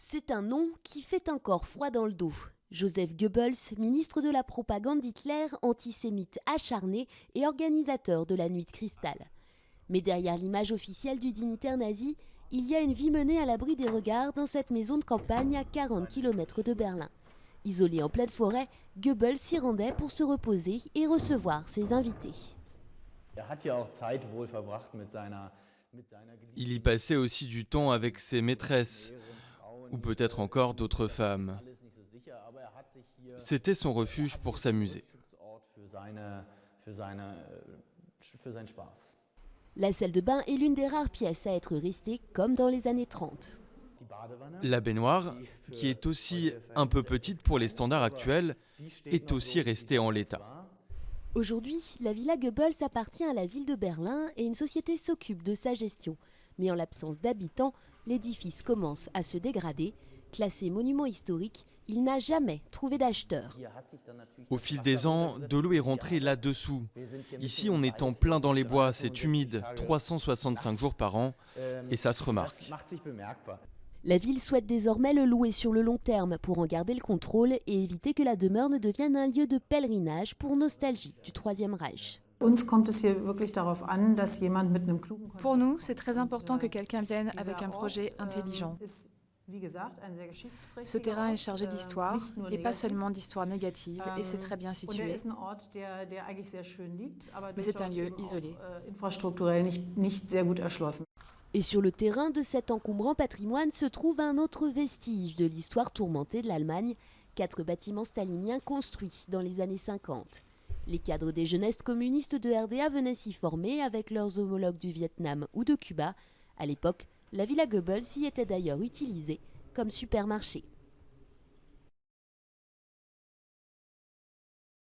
C'est un nom qui fait encore froid dans le dos. Joseph Goebbels, ministre de la propagande d'Hitler, antisémite acharné et organisateur de la Nuit de Cristal. Mais derrière l'image officielle du dignitaire nazi, il y a une vie menée à l'abri des regards dans cette maison de campagne à 40 km de Berlin. Isolé en pleine forêt, Goebbels s'y rendait pour se reposer et recevoir ses invités. Il y passait aussi du temps avec ses maîtresses, ou peut-être encore d'autres femmes. C'était son refuge pour s'amuser. La salle de bain est l'une des rares pièces à être restée comme dans les années 30. La baignoire, qui est aussi un peu petite pour les standards actuels, est aussi restée en l'état. Aujourd'hui, la Villa Goebbels appartient à la ville de Berlin et une société s'occupe de sa gestion. Mais en l'absence d'habitants, l'édifice commence à se dégrader. Classé monument historique, il n'a jamais trouvé d'acheteur. Au fil des ans, de l'eau est rentrée là-dessous. Ici, on est en plein dans les bois, c'est humide, 365 jours par an, et ça se remarque. La ville souhaite désormais le louer sur le long terme pour en garder le contrôle et éviter que la demeure ne devienne un lieu de pèlerinage pour nostalgie du Troisième Reich. Pour nous, c'est très important que quelqu'un vienne avec un projet intelligent. Ce terrain est chargé d'histoire, et pas seulement d'histoire négative, et c'est très bien situé. Mais c'est un lieu isolé. Et sur le terrain de cet encombrant patrimoine se trouve un autre vestige de l'histoire tourmentée de l'Allemagne, 4 bâtiments staliniens construits dans les années 50. Les cadres des jeunesses communistes de RDA venaient s'y former avec leurs homologues du Vietnam ou de Cuba. À l'époque, la Villa Goebbels y était d'ailleurs utilisée comme supermarché.